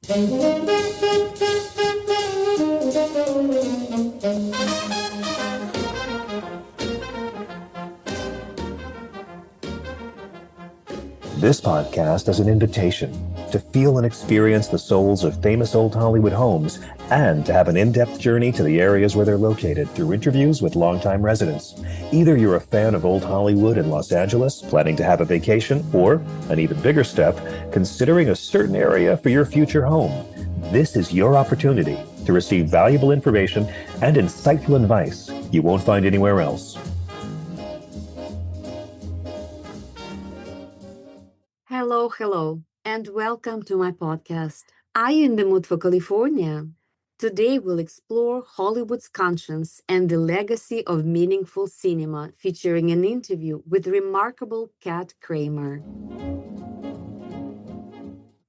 This podcast is an invitation to feel and experience the souls of famous old Hollywood homes and to have an in-depth journey to the areas where they're located through interviews with longtime residents. Either you're a fan of old Hollywood in Los Angeles, planning to have a vacation, or, an even bigger step, considering a certain area for your future home. This is your opportunity to receive valuable information and insightful advice you won't find anywhere else. Hello, and welcome to my podcast. Are you in the mood for California? Today we'll explore Hollywood's conscience and the legacy of meaningful cinema, featuring an interview with remarkable Kat Kramer.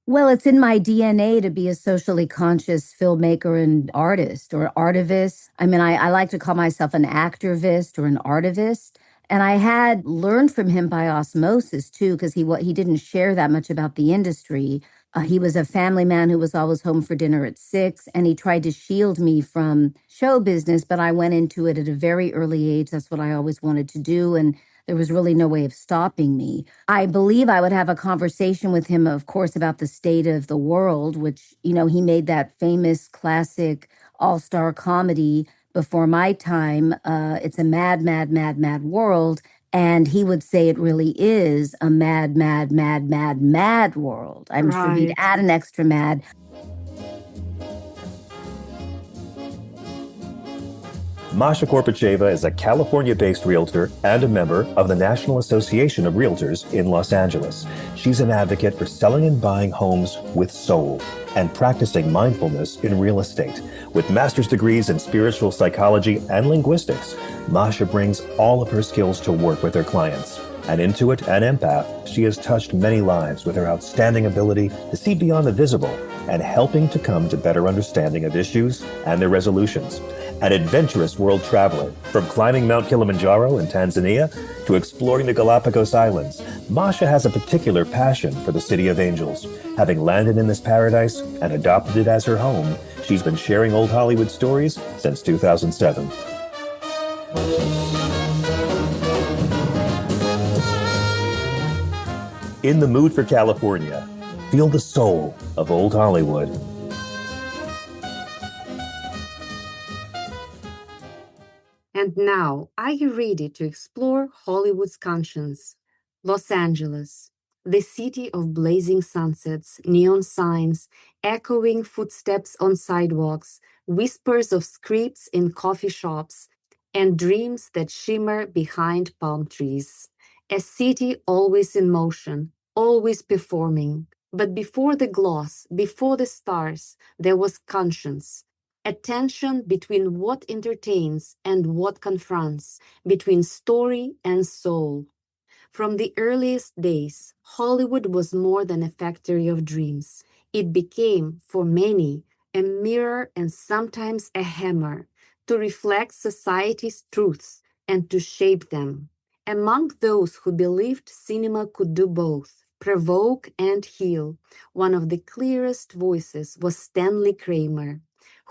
Well, it's in my DNA to be a socially conscious filmmaker and artist or artivist. I like to call myself an actorvist or an artivist. And I had learned from him by osmosis, too, because he didn't share that much about the industry. He was a family man who was always home for dinner at 6, and he tried to shield me from show business, but I went into it at a very early age. That's what I always wanted to do, and there was really no way of stopping me. I believe I would have a conversation with him, of course, about the state of the world, which, he made that famous classic all-star comedy before my time. It's a mad, mad, mad, mad world. And he would say it really is a mad, mad, mad, mad, mad world. I'm sure he'd add an extra mad. Masha Korpacheva is a California-based realtor and a member of the National Association of Realtors in Los Angeles. She's an advocate for selling and buying homes with soul and practicing mindfulness in real estate. With master's degrees in spiritual psychology and linguistics, Masha brings all of her skills to work with her clients. An intuit and empath, she has touched many lives with her outstanding ability to see beyond the visible and helping to come to better understanding of issues and their resolutions. An adventurous world traveler, from climbing Mount Kilimanjaro in Tanzania to exploring the Galapagos Islands, Masha has a particular passion for the City of Angels. Having landed in this paradise and adopted it as her home, she's been sharing old Hollywood stories since 2007. In the mood for California, feel the soul of old Hollywood. And now, are you ready to explore Hollywood's conscience? Los Angeles, the city of blazing sunsets, neon signs, echoing footsteps on sidewalks, whispers of scripts in coffee shops, and dreams that shimmer behind palm trees. A city always in motion, always performing. But before the gloss, before the stars, there was conscience. A tension between what entertains and what confronts, between story and soul. From the earliest days, Hollywood was more than a factory of dreams. It became, for many, a mirror and sometimes a hammer to reflect society's truths and to shape them. Among those who believed cinema could do both, provoke and heal, one of the clearest voices was Stanley Kramer,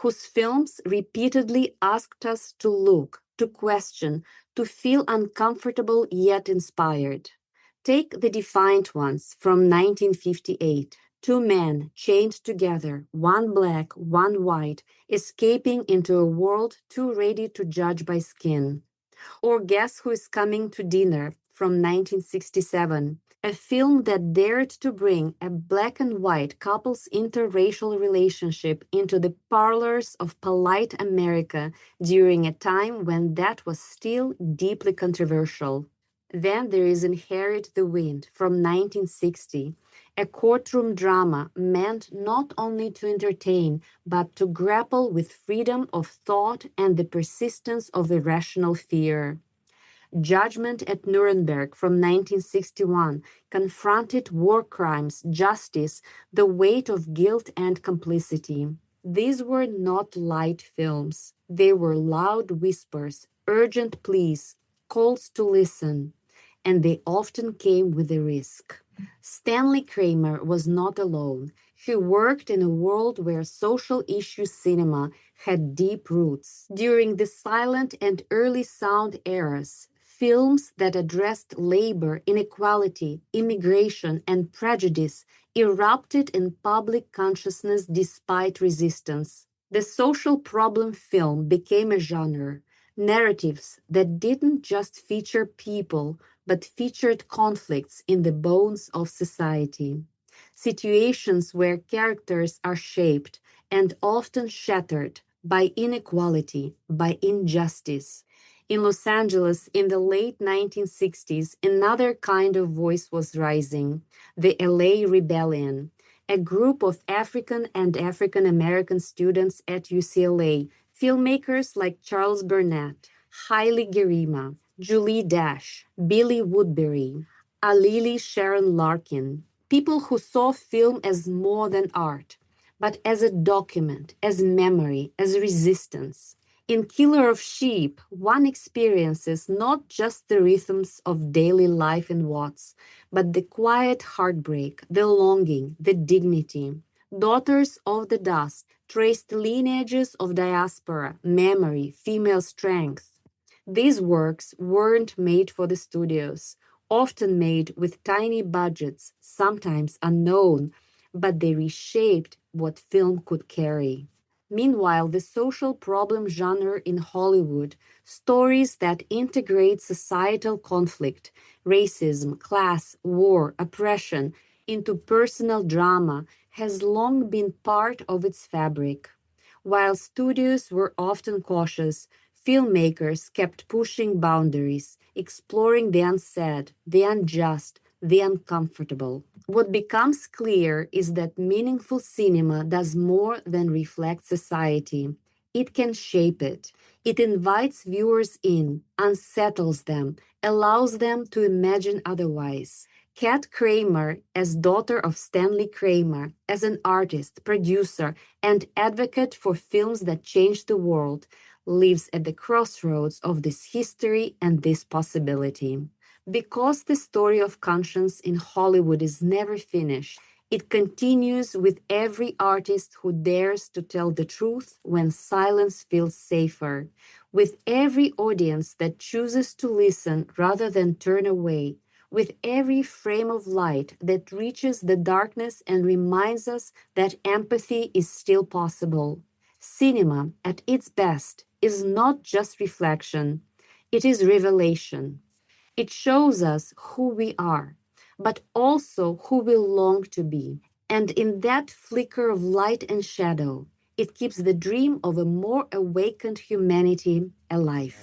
whose films repeatedly asked us to look, to question, to feel uncomfortable yet inspired. Take The Defiant Ones from 1958. Two men chained together, one black, one white, escaping into a world too ready to judge by skin. Or Guess Who is Coming to Dinner from 1967. A film that dared to bring a black and white couple's interracial relationship into the parlors of polite America during a time when that was still deeply controversial. Then there is Inherit the Wind from 1960, a courtroom drama meant not only to entertain, but to grapple with freedom of thought and the persistence of irrational fear. Judgment at Nuremberg from 1961 confronted war crimes, justice, the weight of guilt and complicity. These were not light films. They were loud whispers, urgent pleas, calls to listen, and they often came with a risk. Stanley Kramer was not alone. He worked in a world where social issue cinema had deep roots. During the silent and early sound eras, films that addressed labor, inequality, immigration, and prejudice erupted in public consciousness despite resistance. The social problem film became a genre, narratives that didn't just feature people, but featured conflicts in the bones of society. Situations where characters are shaped and often shattered by inequality, by injustice. In Los Angeles in the late 1960s, another kind of voice was rising, the LA Rebellion, a group of African and African American students at UCLA, filmmakers like Charles Burnett, Haile Gerima, Julie Dash, Billy Woodbury, Alili Sharon Larkin, people who saw film as more than art, but as a document, as memory, as resistance. In Killer of Sheep, one experiences not just the rhythms of daily life in Watts, but the quiet heartbreak, the longing, the dignity. Daughters of the Dust traced lineages of diaspora, memory, female strength. These works weren't made for the studios, often made with tiny budgets, sometimes unknown, but they reshaped what film could carry. Meanwhile, the social problem genre in Hollywood, stories that integrate societal conflict, racism, class, war, oppression, into personal drama, has long been part of its fabric. While studios were often cautious, filmmakers kept pushing boundaries, exploring the unsaid, the unjust, the uncomfortable. What becomes clear is that meaningful cinema does more than reflect society. It can shape it. It invites viewers in, unsettles them, allows them to imagine otherwise. Kat Kramer, as daughter of Stanley Kramer, as an artist, producer, and advocate for films that changed the world, lives at the crossroads of this history and this possibility. Because the story of conscience in Hollywood is never finished, it continues with every artist who dares to tell the truth when silence feels safer, with every audience that chooses to listen rather than turn away, with every frame of light that reaches the darkness and reminds us that empathy is still possible. Cinema, at its best, is not just reflection, it is revelation. It shows us who we are, but also who we long to be. And in that flicker of light and shadow, it keeps the dream of a more awakened humanity alive.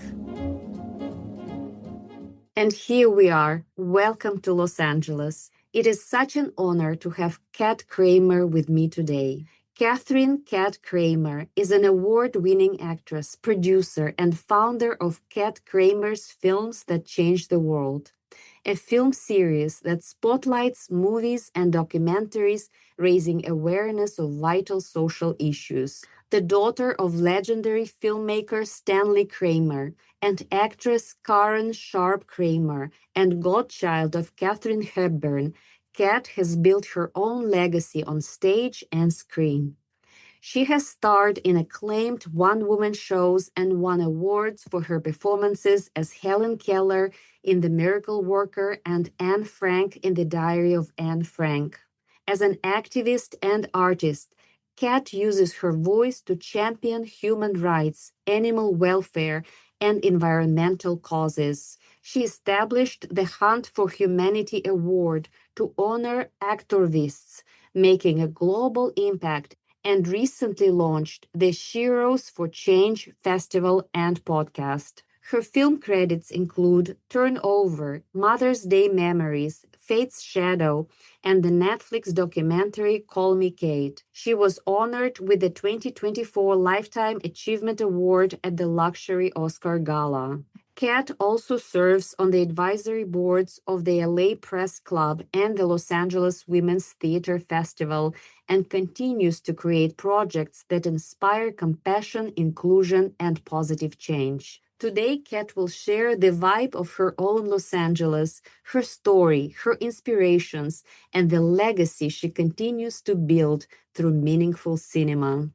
And here we are. Welcome to Los Angeles. It is such an honor to have Kat Kramer with me today. Katharine "Kat" Kramer is an award-winning actress, producer, and founder of Kat Kramer's Films That Changed the World, a film series that spotlights movies and documentaries raising awareness of vital social issues. The daughter of legendary filmmaker Stanley Kramer and actress Karen Sharpe-Kramer and godchild of Katharine Hepburn, Kat has built her own legacy on stage and screen. She has starred in acclaimed one-woman shows and won awards for her performances as Helen Keller in The Miracle Worker and Anne Frank in The Diary of Anne Frank. As an activist and artist, Kat uses her voice to champion human rights, animal welfare, and environmental causes. She established the Hunt for Humanity Award to honor actorvists, making a global impact, and recently launched the Sheroes for Change Festival and podcast. Her film credits include Turnover, Mother's Day Memories, Fate's Shadow, and the Netflix documentary Call Me Kate. She was honored with the 2024 Lifetime Achievement Award at the Luxury Oscar Gala. Kat also serves on the advisory boards of the LA Press Club and the Los Angeles Women's Theater Festival and continues to create projects that inspire compassion, inclusion, and positive change. Today, Kat will share the vibe of her own Los Angeles, her story, her inspirations, and the legacy she continues to build through meaningful cinema.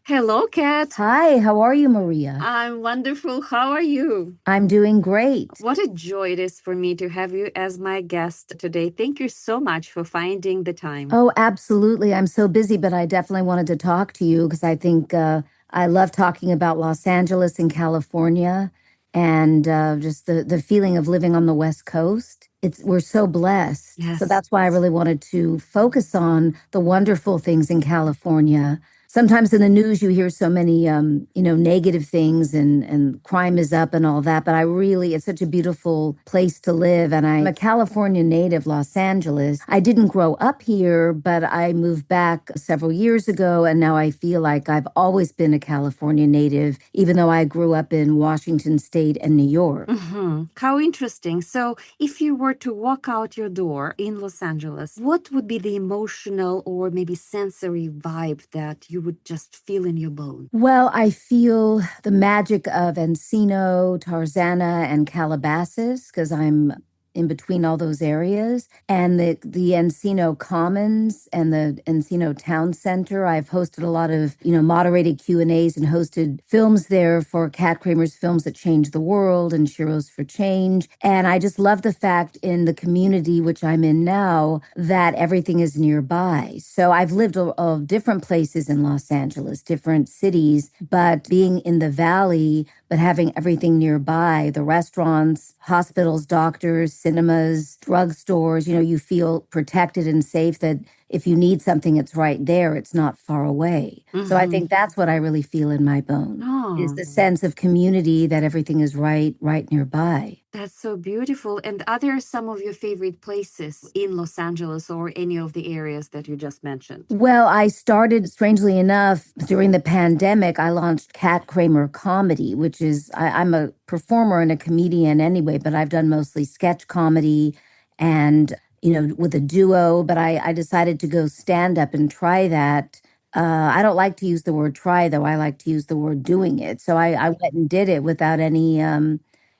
Hello, Kat. Hi, how are you, Maria? I'm wonderful. How are you? I'm doing great. What a joy it is for me to have you as my guest today. Thank you so much for finding the time. Oh, absolutely. I'm so busy, but I definitely wanted to talk to you because I think I love talking about Los Angeles and California and just the feeling of living on the West Coast. We're so blessed. Yes. So that's why I really wanted to focus on the wonderful things in California. Sometimes in the news you hear so many negative things and crime is up and all that, but it's such a beautiful place to live. And I'm a California native, Los Angeles. I didn't grow up here, but I moved back several years ago, and now I feel like I've always been a California native, even though I grew up in Washington State and New York. Mm-hmm. How interesting. So if you were to walk out your door in Los Angeles, what would be the emotional or maybe sensory vibe that you would just feel in your bones? Well, I feel the magic of Encino, Tarzana, and Calabasas because I'm in between all those areas, and the Encino Commons and the Encino Town Center. I've hosted a lot of moderated Q&As and hosted films there for Kat Kramer's Films That Change the World and Sheroes for Change. And I just love the fact in the community which I'm in now that everything is nearby. So I've lived of different places in Los Angeles, different cities, but being in the Valley, but having everything nearby, the restaurants, hospitals, doctors, cinemas, drugstores, you feel protected and safe that if you need something, it's right there. It's not far away. Mm-hmm. So I think that's what I really feel in my bones, is the sense of community that everything is right nearby. That's so beautiful. And are there some of your favorite places in Los Angeles or any of the areas that you just mentioned? Well, I started, strangely enough, during the pandemic, I launched Kat Kramer Comedy, which is, I'm a performer and a comedian anyway, but I've done mostly sketch comedy and, with a duo, but I decided to go stand up and try that. I don't like to use the word try, though. I like to use the word doing it. So I went and did it without any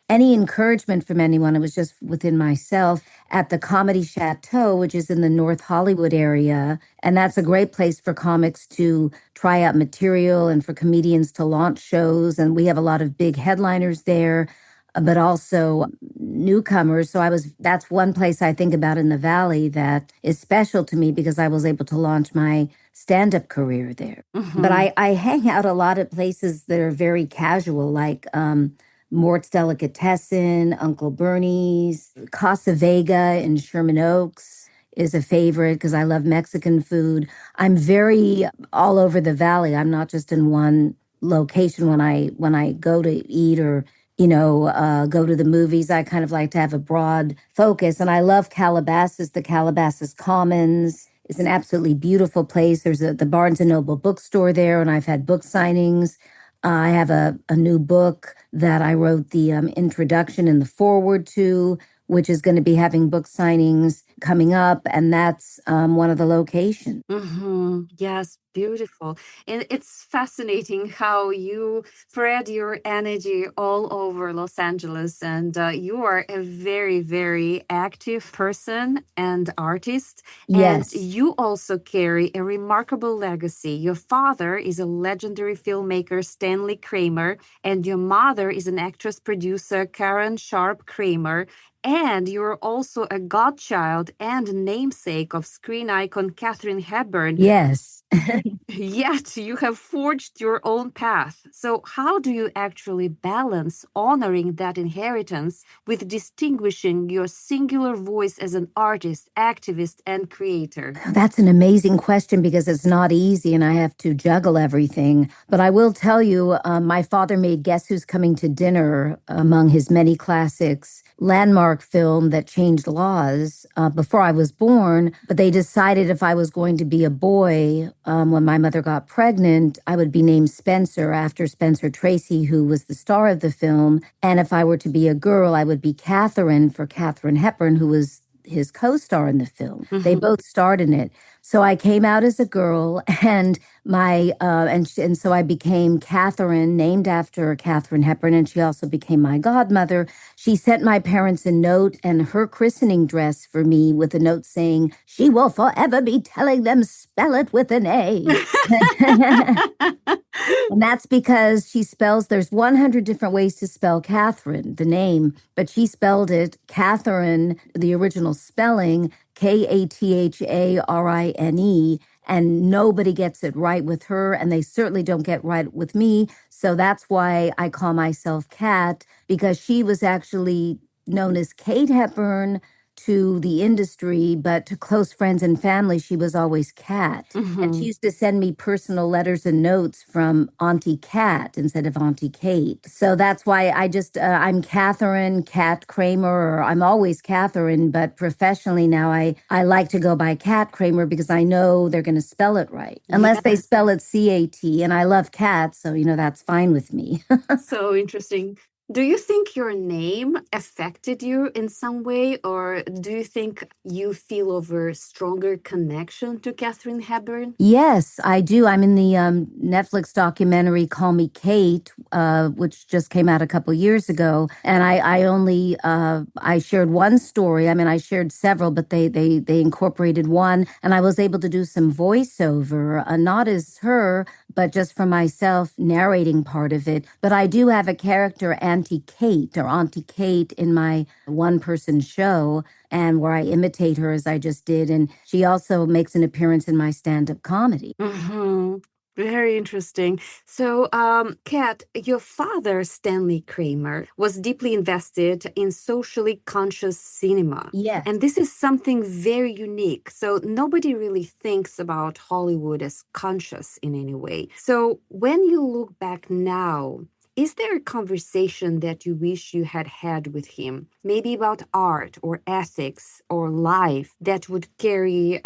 encouragement from anyone. It was just within myself at the Comedy Chateau, which is in the North Hollywood area. And that's a great place for comics to try out material and for comedians to launch shows. And we have a lot of big headliners there, but also newcomers. So that's one place I think about in the Valley that is special to me because I was able to launch my stand-up career there. Mm-hmm. But I hang out a lot at places that are very casual, like Mort's Delicatessen, Uncle Bernie's, Casa Vega in Sherman Oaks is a favorite because I love Mexican food. I'm very all over the Valley. I'm not just in one location when I go to eat or go to the movies. I kind of like to have a broad focus. And I love Calabasas. The Calabasas Commons is an absolutely beautiful place. There's the Barnes & Noble bookstore there, and I've had book signings. I have a new book that I wrote the introduction and the foreword to, which is going to be having book signings coming up, and that's one of the locations. Mm-hmm. Yes, beautiful. And it's fascinating how you spread your energy all over Los Angeles, and you are a very, very active person and artist. Yes. And you also carry a remarkable legacy. Your father is a legendary filmmaker, Stanley Kramer, and your mother is an actress producer, Karen Sharpe-Kramer. And you're also a godchild and namesake of screen icon Katharine Hepburn. Yes. Yet you have forged your own path. So how do you actually balance honoring that inheritance with distinguishing your singular voice as an artist, activist, and creator? That's an amazing question because it's not easy and I have to juggle everything. But I will tell you, my father made Guess Who's Coming to Dinner among his many classics, landmark film that changed laws before I was born. But they decided if I was going to be a boy, when my mother got pregnant, I would be named Spencer after Spencer Tracy, who was the star of the film. And if I were to be a girl, I would be Katharine for Katharine Hepburn, who was his co-star in the film. Mm-hmm. They both starred in it. So I came out as a girl, and and so I became Katharine, named after Katharine Hepburn, and she also became my godmother. She sent my parents a note and her christening dress for me with a note saying, "She will forever be telling them spell it with an A." And that's because there's 100 different ways to spell Catherine, the name, but she spelled it Catherine, the original spelling, Katharine, and nobody gets it right with her, and they certainly don't get right with me. So that's why I call myself Kat, because she was actually known as Kate Hepburn to the industry, but to close friends and family, she was always Kat. And she used to send me personal letters and notes from Auntie Kat instead of Auntie Kate. So that's why I'm Katharine, Kat Kramer, or I'm always Katharine, but professionally now I like to go by Kat Kramer because I know they're going to spell it right. Unless they spell it C-A-T, and I love cats, so, that's fine with me. So interesting. Do you think your name affected you in some way, or do you think you feel over a stronger connection to Katharine Hepburn? Yes, I do. I'm in the Netflix documentary "Call Me Kate," which just came out a couple years ago, and I shared one story. I mean, I shared several, but they incorporated one, and I was able to do some voiceover, not as her, but just for myself narrating part of it. But I do have a character, Auntie Kate, in my one-person show, and where I imitate her as I just did. And she also makes an appearance in my stand-up comedy. Very interesting. So, Kat, your father, Stanley Kramer, was deeply invested in socially conscious cinema. Yes. And this is something very unique. So nobody really thinks about Hollywood as conscious in any way. So when you look back now, is there a conversation that you wish you had had with him, maybe about art or ethics or life, that would carry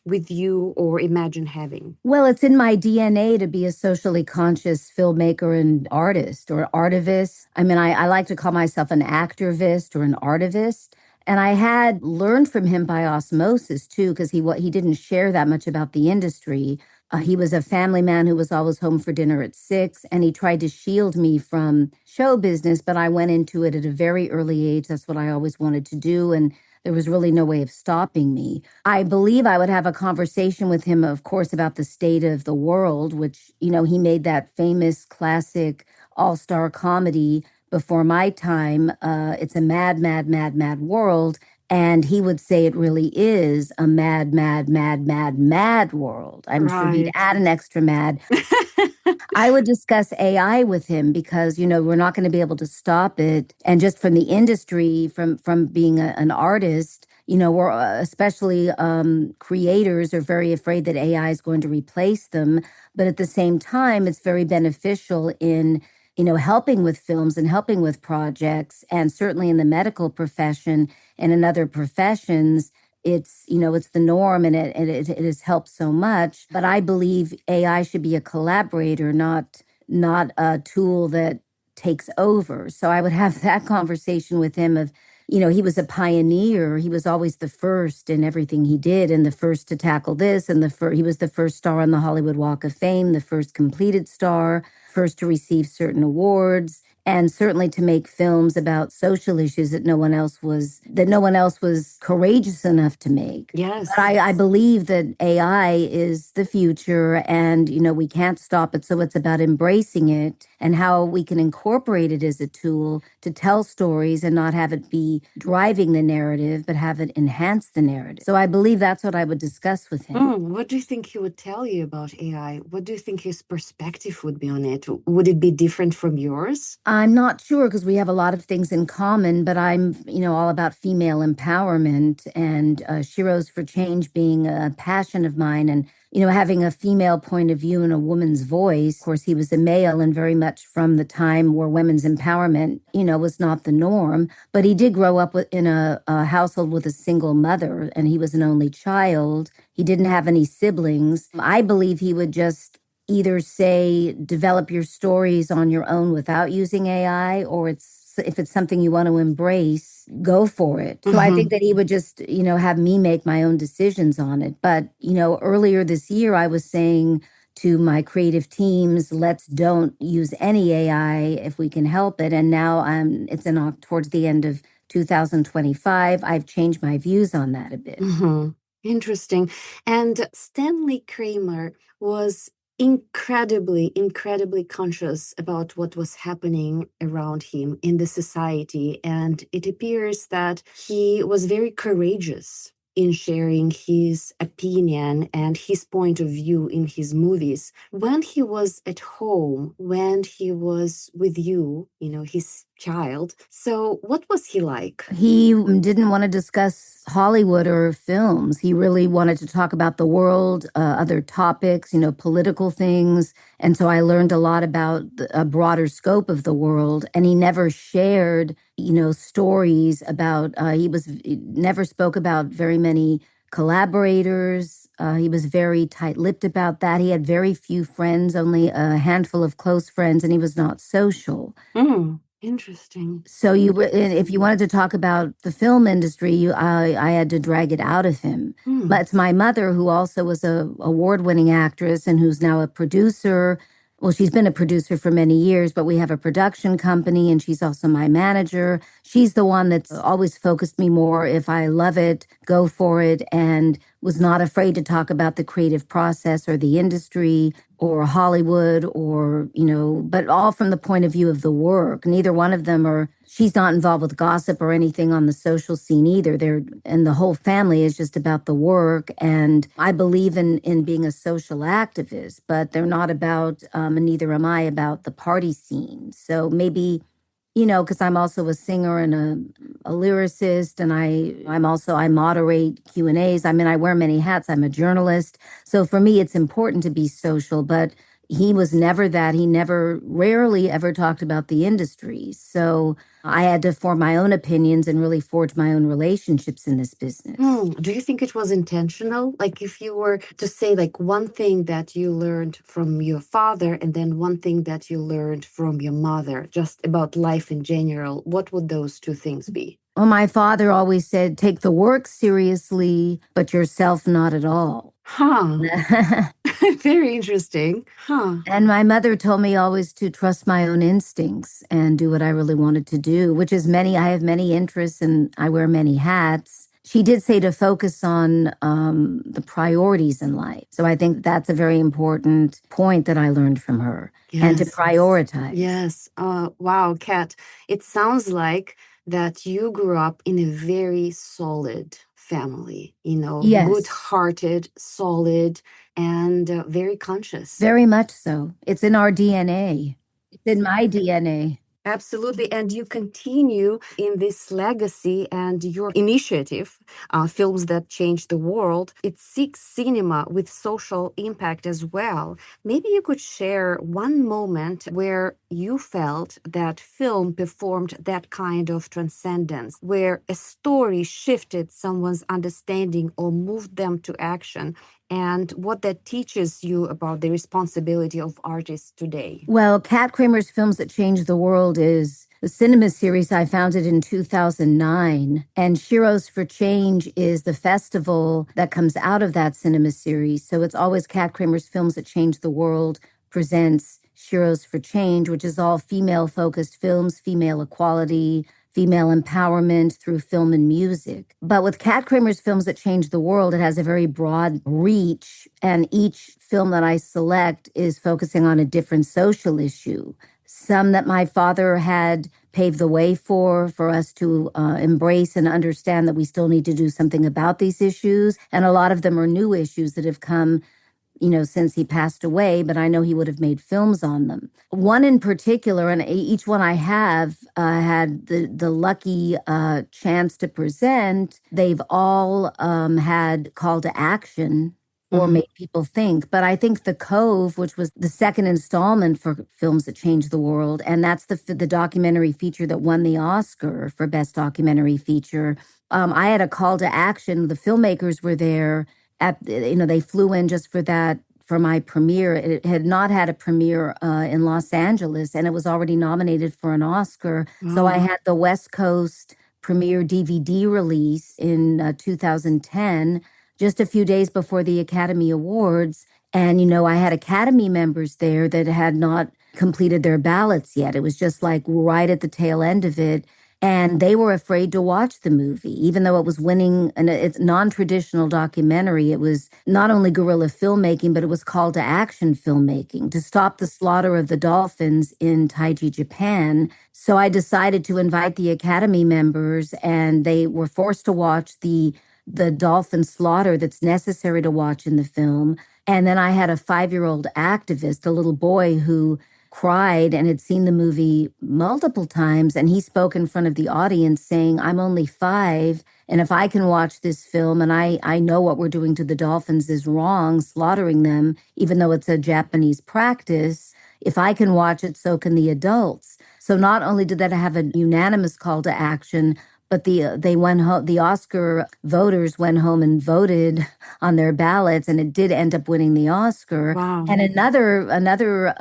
with you or imagine having? Well, it's in my DNA to be a socially conscious filmmaker and artist or artivist. I mean, I like to call myself an actorvist or an artivist. And I had learned from him by osmosis too, because he didn't share that much about the industry. He was a family man who was always home for dinner at 6, and he tried to shield me from show business, but I went into it at a very early age. That's what I always wanted to do, and there was really no way of stopping me. I believe I would have a conversation with him, of course, about the state of the world, which, he made that famous classic all-star comedy before my time. It's a mad, mad, mad, mad world. And he would say it really is a mad, mad, mad, mad, mad world. I'm sure he'd add an extra mad. I would discuss AI with him because, we're not going to be able to stop it. And just from the industry, from being an artist, we're especially creators are very afraid that AI is going to replace them. But at the same time, it's very beneficial in helping with films and helping with projects, and certainly in the medical profession and in other professions, it's the norm, and it has helped so much. But I believe AI should be a collaborator, not a tool that takes over. So I would have that conversation with him of, he was a pioneer. He was always the first in everything he did, and the first to tackle this, and he was the first star on the Hollywood Walk of Fame, the first completed star, first to receive certain awards, and certainly to make films about social issues that no one else was courageous enough to make. Yes. But I believe that AI is the future, and we can't stop it. So it's about embracing it and how we can incorporate it as a tool to tell stories and not have it be driving the narrative, but have it enhance the narrative. So I believe that's what I would discuss with him. What do you think he would tell you about AI? What do you think his perspective would be on it? Would it be different from yours? I'm not sure, because we have a lot of things in common, but I'm, all about female empowerment, and Sheroes for Change being a passion of mine, and, having a female point of view and a woman's voice. Of course, he was a male, and very much from the time where women's empowerment, was not the norm, but he did grow up in a household with a single mother, and he was an only child. He didn't have any siblings. I believe he would just either say, develop your stories on your own without using AI, or it's if it's something you want to embrace, go for it. So I think that he would just, have me make my own decisions on it. But, earlier this year, I was saying to my creative teams, let's don't use any AI if we can help it. And now it's towards the end of 2025. I've changed my views on that a bit. Interesting. And Stanley Kramer was incredibly conscious about what was happening around him in the society. And it appears that he was very courageous in sharing his opinion and his point of view in his movies. When he was at home, when he was with you, his child. So what was he like? He didn't want to discuss Hollywood or films. He really wanted to talk about the world, other topics, political things. And so I learned a lot about a broader scope of the world. And he never shared, stories about, he never spoke about very many collaborators. He was very tight-lipped about that. He had very few friends, only a handful of close friends, and he was not social. Interesting. So if you wanted to talk about the film industry, I had to drag it out of him. But it's my mother, who also was a award-winning actress and who's now a producer. Well, she's been a producer for many years, but we have a production company, and she's also my manager. She's the one that's always focused me more. If I love it, go for it, and was not afraid to talk about the creative process or the industry or Hollywood or, but all from the point of view of the work. Neither one of them she's not involved with gossip or anything on the social scene either. And the whole family is just about the work. And I believe in being a social activist, but they're not about, and neither am I, about the party scene. So maybe, because I'm also a singer and a lyricist, and I moderate Q&As. I mean, I wear many hats. I'm a journalist. So for me, it's important to be social, but he was never that. He rarely ever talked about the industry. So I had to form my own opinions and really forge my own relationships in this business. Do you think it was intentional? Like, if you were to say one thing that you learned from your father and then one thing that you learned from your mother, just about life in general, what would those two things be? Well, my father always said, take the work seriously, but yourself not at all. Very interesting. And my mother told me always to trust my own instincts and do what I really wanted to do, which is I have many interests and I wear many hats. She did say to focus on the priorities in life. So I think that's a very important point that I learned from her. Yes. And to prioritize. Yes. Wow, Kat, it sounds like that you grew up in a very solid family, yes. Good-hearted, solid, and very conscious. Very much so. It's in our DNA. It's in my DNA. Absolutely. And you continue in this legacy, and your initiative, Films That Change the World, it seeks cinema with social impact as well. Maybe you could share one moment where you felt that film performed that kind of transcendence, where a story shifted someone's understanding or moved them to action, and what that teaches you about the responsibility of artists today. Well, Kat Kramer's Films That Change the World is the cinema series I founded in 2009. And Heroes for Change is the festival that comes out of that cinema series. So it's always Kat Kramer's Films That Change the World presents Heroes for Change, which is all female-focused films, female equality, female empowerment through film and music. But with Kat Kramer's Films That Change the World, it has a very broad reach, and each film that I select is focusing on a different social issue. Some that my father had paved the way for us to embrace and understand that we still need to do something about these issues. And a lot of them are new issues that have come since he passed away, but I know he would have made films on them. One in particular, and each one I have had the lucky chance to present, they've all had call to action or made people think. But I think The Cove, which was the second installment for Films That Change the World, and that's the documentary feature that won the Oscar for Best Documentary Feature. I had a call to action. The filmmakers were there. They flew in just for that for my premiere. It had not had a premiere in Los Angeles, and it was already nominated for an Oscar. So I had the West Coast premiere DVD release in 2010, just a few days before the Academy Awards. And, I had Academy members there that had not completed their ballots yet. It was just like right at the tail end of it. And they were afraid to watch the movie, even though it was winning. And it's non-traditional documentary. It was not only guerrilla filmmaking, but it was call to action filmmaking to stop the slaughter of the dolphins in Taiji, Japan. So I decided to invite the Academy members, and they were forced to watch the dolphin slaughter that's necessary to watch in the film. And then I had a 5-year-old activist, a little boy who cried and had seen the movie multiple times. And he spoke in front of the audience saying, I'm only 5. And if I can watch this film and I know what we're doing to the dolphins is wrong, slaughtering them, even though it's a Japanese practice, if I can watch it, so can the adults. So not only did that have a unanimous call to action, but the Oscar voters went home and voted on their ballots, and it did end up winning the Oscar. Wow. And another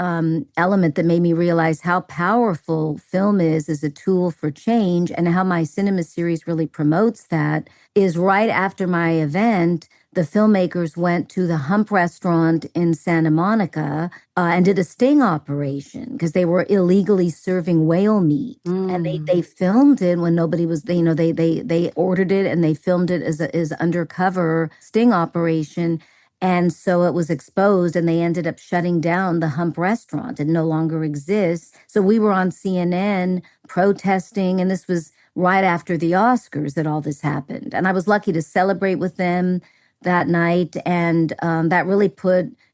element that made me realize how powerful film is as a tool for change, and how my cinema series really promotes that, is right after my event, the filmmakers went to the Hump restaurant in Santa Monica and did a sting operation because they were illegally serving whale meat. And they filmed it when nobody was, they ordered it and they filmed it as undercover sting operation. And so it was exposed, and they ended up shutting down the Hump restaurant. It no longer exists. So we were on CNN protesting, and this was right after the Oscars that all this happened. And I was lucky to celebrate with them that night. And that really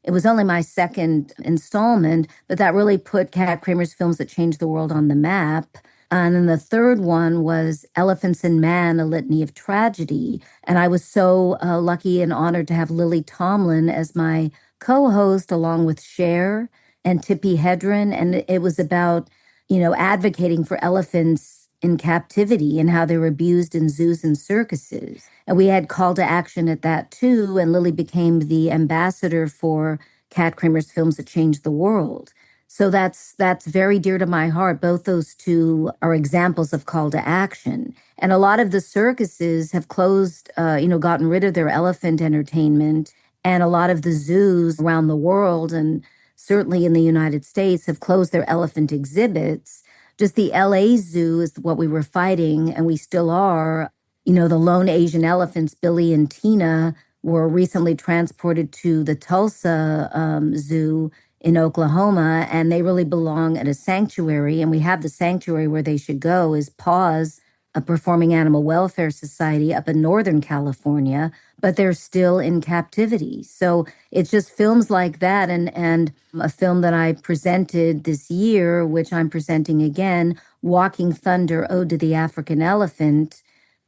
it was only my second installment, but that really put Kat Kramer's Films That Changed the World on the map. And then the third one was Elephants and Man, A Litany of Tragedy. And I was so lucky and honored to have Lily Tomlin as my co-host, along with Cher and Tippi Hedren. And it was about, advocating for elephants in captivity and how they were abused in zoos and circuses. And we had call to action at that too. And Lily became the ambassador for Kat Kramer's Films That Changed the World. So that's very dear to my heart. Both those two are examples of call to action. And a lot of the circuses have closed, gotten rid of their elephant entertainment. And a lot of the zoos around the world, and certainly in the United States, have closed their elephant exhibits. Just the LA Zoo is what we were fighting, and we still are. The lone Asian elephants, Billy and Tina, were recently transported to the Tulsa Zoo in Oklahoma, and they really belong at a sanctuary. And we have the sanctuary where they should go is PAWS, a Performing Animal Welfare Society up in Northern California, but they're still in captivity. So it's just films like that, and a film that I presented this year, which I'm presenting again, Walking Thunder, Ode to the African Elephant,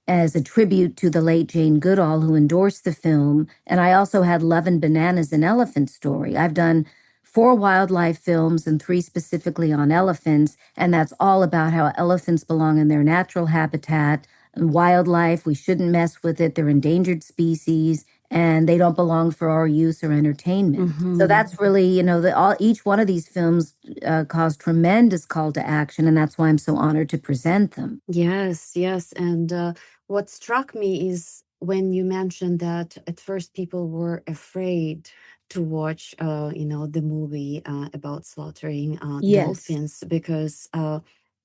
as a tribute to the late Jane Goodall, who endorsed the film. And I also had Love and Bananas, An Elephant Story. I've done 4 wildlife films and 3 specifically on elephants. And that's all about how elephants belong in their natural habitat. And wildlife, we shouldn't mess with it. They're endangered species, and they don't belong for our use or entertainment. So that's really, each one of these films caused tremendous call to action. And that's why I'm so honored to present them. Yes. And what struck me is when you mentioned that at first people were afraid to watch, the movie about slaughtering dolphins, because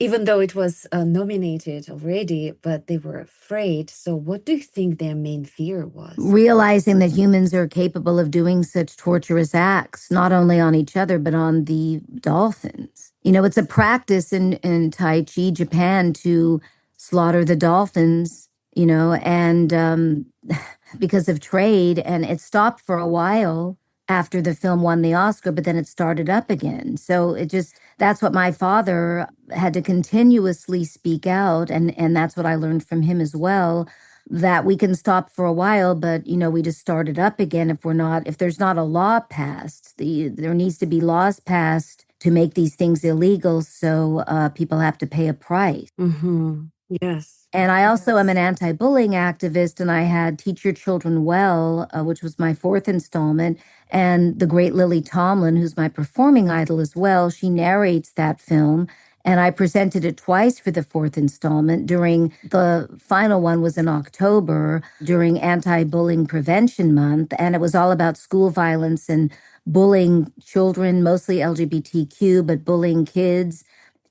even though it was nominated already, but they were afraid. So what do you think their main fear was? Realizing that humans are capable of doing such torturous acts, not only on each other, but on the dolphins. It's a practice in Taiji, Japan, to slaughter the dolphins, and because of trade. And it stopped for a while after the film won the Oscar, but then it started up again. So that's what my father had to continuously speak out. And that's what I learned from him as well, that we can stop for a while, but, we just started up again if there's not a law passed. There needs to be laws passed to make these things illegal, so people have to pay a price. Yes. And I also am an anti-bullying activist, and I had Teach Your Children Well, which was my fourth installment. And the great Lily Tomlin, who's my performing idol as well, she narrates that film. And I presented it twice for the fourth installment. During the final one was in October during Anti-Bullying Prevention Month. And it was all about school violence and bullying children, mostly LGBTQ, but bullying kids.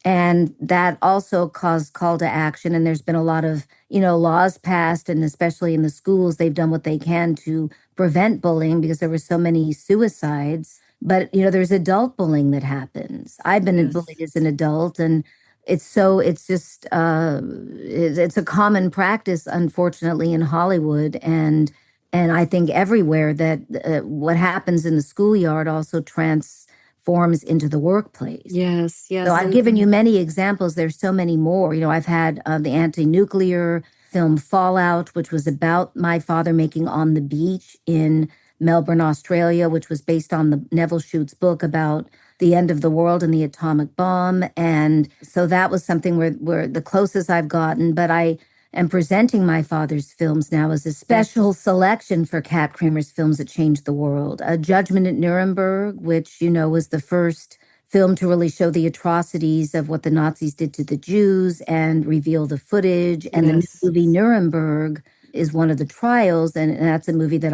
And that also caused call to action. And there's been a lot of, laws passed, and especially in the schools, they've done what they can to prevent bullying because there were so many suicides. But, there's adult bullying that happens. I've been Yes. bullied as an adult, and it's just, it's a common practice, unfortunately, in Hollywood. And I think everywhere that what happens in the schoolyard also transforms into the workplace. Yes. Yes. So I've given you many examples. There's so many more. I've had the anti-nuclear film Fallout, which was about my father making On the Beach in Melbourne, Australia, which was based on the Neville Shute's book about the end of the world and the atomic bomb. And so that was something where the closest I've gotten. But I am presenting my father's films now as a special selection for Kat Kramer's films that changed the world. A Judgment at Nuremberg, which, was the first film to really show the atrocities of what the Nazis did to the Jews and reveal the footage. And Yes. the movie Nuremberg is one of the trials, and that's a movie that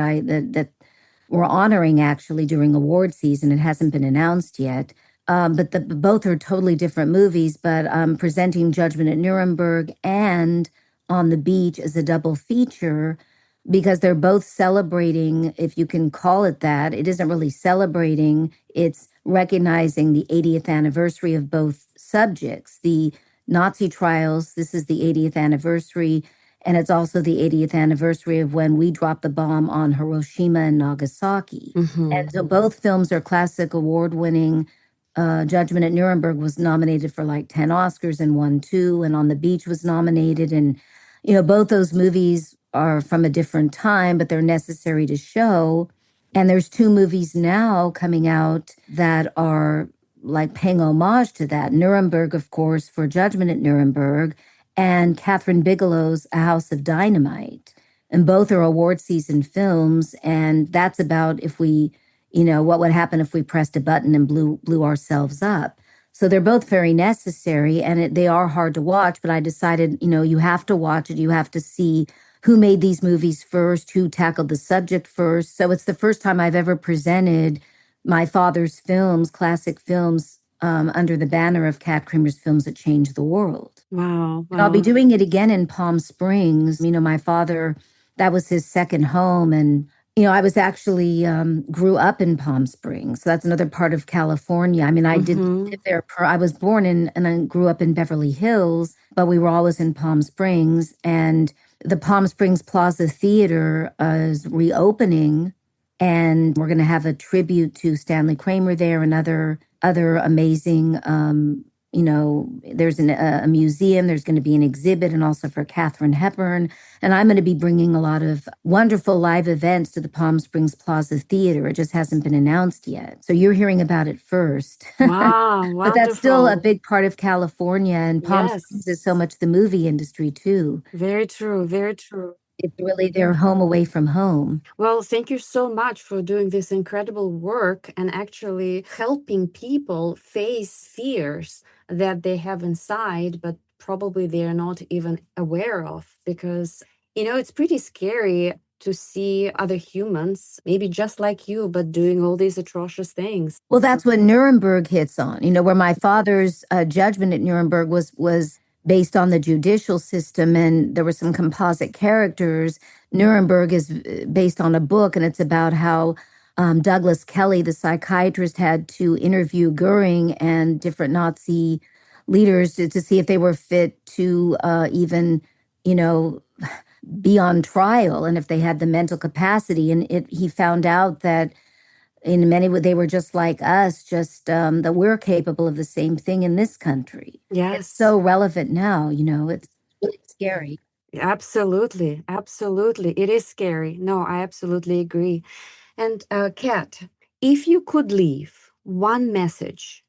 that we're honoring actually during award season. It hasn't been announced yet. But both are totally different movies, but presenting Judgment at Nuremberg and On the Beach as a double feature because they're both celebrating, if you can call it that. It isn't really celebrating, it's recognizing the 80th anniversary of both subjects. The Nazi trials, this is the 80th anniversary, and it's also the 80th anniversary of when we dropped the bomb on Hiroshima and Nagasaki. And so both films are classic award-winning. Judgment at Nuremberg was nominated for like 10 Oscars and won 2, and On the Beach was nominated. And, both those movies are from a different time, but they're necessary to show. And there's 2 movies now coming out that are like paying homage to that. Nuremberg, of course, for Judgment at Nuremberg, and Catherine Bigelow's A House of Dynamite. And both are award season films. And that's about if we, what would happen if we pressed a button and blew ourselves up. So they're both very necessary, and they are hard to watch. But I decided, you have to watch it. You have to see who made these movies first, who tackled the subject first. So it's the first time I've ever presented my father's films, classic films, under the banner of Kat Kramer's Films That Changed the World. Wow. And I'll be doing it again in Palm Springs. My father, that was his second home. And, I was actually grew up in Palm Springs. So that's another part of California. I didn't live there. I was born in and I grew up in Beverly Hills, but we were always in Palm Springs. And the Palm Springs Plaza Theater is reopening, and we're going to have a tribute to Stanley Kramer there and other amazing. There's a museum. There's going to be an exhibit, and also for Katharine Hepburn. And I'm going to be bringing a lot of wonderful live events to the Palm Springs Plaza Theater. It just hasn't been announced yet, so you're hearing about it first. Wow, But that's still a wonderful. big part of California, and Palm Springs is so much the movie industry too. Very true. Very true. It's really their home away from home. Well, thank you so much for doing this incredible work and actually helping people face fears that they have inside, but probably they're not even aware of, because, it's pretty scary to see other humans, maybe just like you, but doing all these atrocious things. Well, that's what Nuremberg hits on, where my father's judgment at Nuremberg was based on the judicial system, and there were some composite characters. Nuremberg is based on a book, and it's about how Douglas Kelly, the psychiatrist, had to interview Goering and different Nazi leaders to see if they were fit to even, be on trial, and if they had the mental capacity. And he found out that in many ways they were just like us, just that we're capable of the same thing in this country. Yes. It's so relevant now, it's really scary. Absolutely. Absolutely. It is scary. No, I absolutely agree. And Kat, if you could leave one message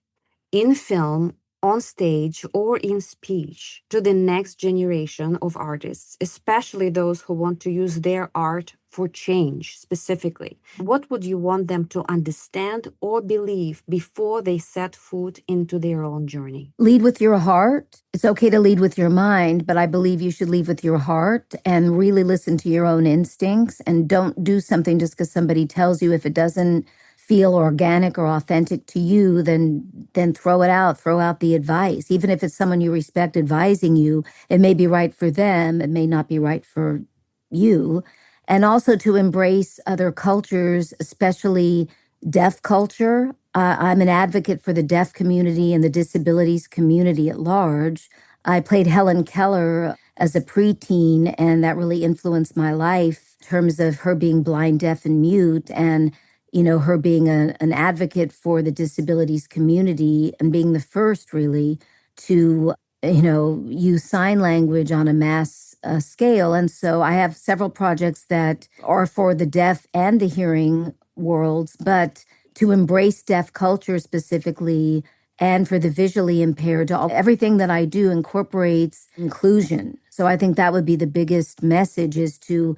in film on stage or in speech to the next generation of artists, especially those who want to use their art for change specifically? What would you want them to understand or believe before they set foot into their own journey? Lead with your heart. It's okay to lead with your mind, but I believe you should lead with your heart and really listen to your own instincts, and don't do something just because somebody tells you. If it doesn't feel organic or authentic to you, then throw it out. Throw out the advice. Even if it's someone you respect advising you, it may be right for them. It may not be right for you. And also to embrace other cultures, especially deaf culture. I'm an advocate for the deaf community and the disabilities community at large. I played Helen Keller as a preteen, and that really influenced my life in terms of her being blind, deaf, and mute, and her being an advocate for the disabilities community and being the first really to use sign language on a mass scale. And so I have several projects that are for the deaf and the hearing worlds, but to embrace deaf culture specifically, and for the visually impaired. Everything that I do incorporates inclusion. So I think that would be the biggest message, is to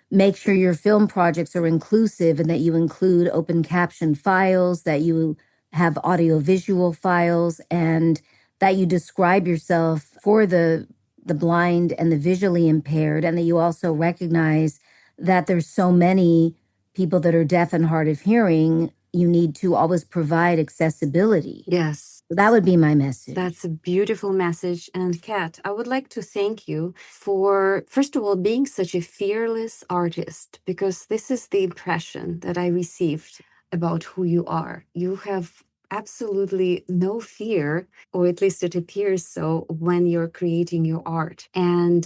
make sure your film projects are inclusive and that you include open caption files, that you have audiovisual files, and that you describe yourself for the blind and the visually impaired, and that you also recognize that there's so many people that are deaf and hard of hearing. You need to always provide accessibility. Yes. That would be my message. That's a beautiful message. And Kat, I would like to thank you for, first of all, being such a fearless artist, because this is the impression that I received about who you are. You have absolutely no fear, or at least it appears so, when you're creating your art. And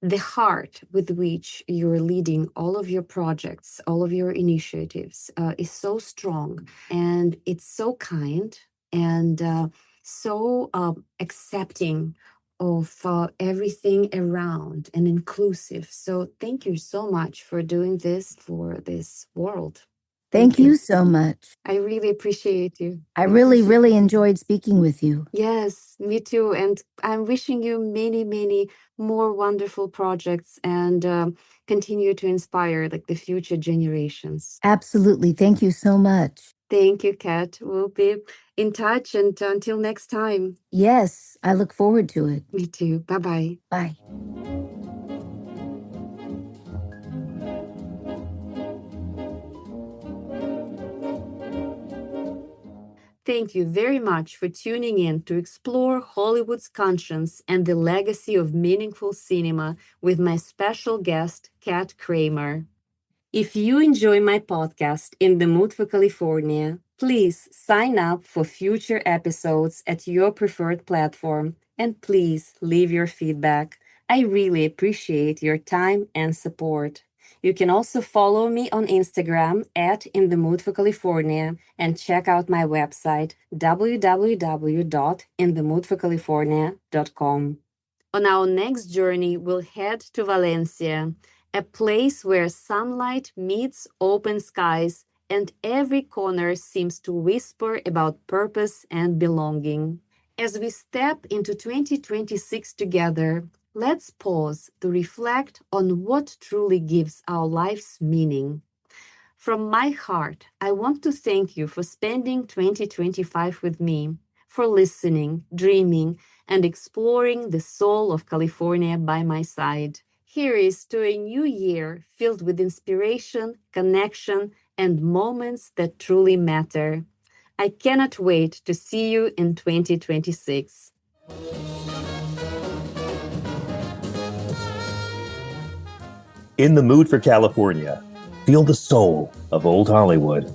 the heart with which you're leading all of your projects, all of your initiatives is so strong, and it's so kind, and so accepting of everything around, and inclusive. So thank you so much for doing this for this world. Thank you so much. I really appreciate you. I really enjoyed speaking with you. Yes, me too. And I'm wishing you many, many more wonderful projects, and continue to inspire the future generations. Absolutely. Thank you so much. Thank you, Kat. We'll be in touch, and until next time. Yes, I look forward to it. Me too. Bye-bye. Bye. Thank you very much for tuning in to explore Hollywood's conscience and the legacy of meaningful cinema with my special guest, Kat Kramer. If you enjoy my podcast, In the Mood for California, please sign up for future episodes at your preferred platform, and please leave your feedback. I really appreciate your time and support. You can also follow me on Instagram at In the Mood for California, and check out my website www.inthemoodforcalifornia.com. On our next journey, we'll head to Valencia, a place where sunlight meets open skies, and every corner seems to whisper about purpose and belonging. As we step into 2026 together, let's pause to reflect on what truly gives our lives meaning. From my heart, I want to thank you for spending 2025 with me, for listening, dreaming, and exploring the soul of California by my side. Here is to a new year filled with inspiration, connection, and moments that truly matter. I cannot wait to see you in 2026. In the Mood for California. Feel the soul of old Hollywood.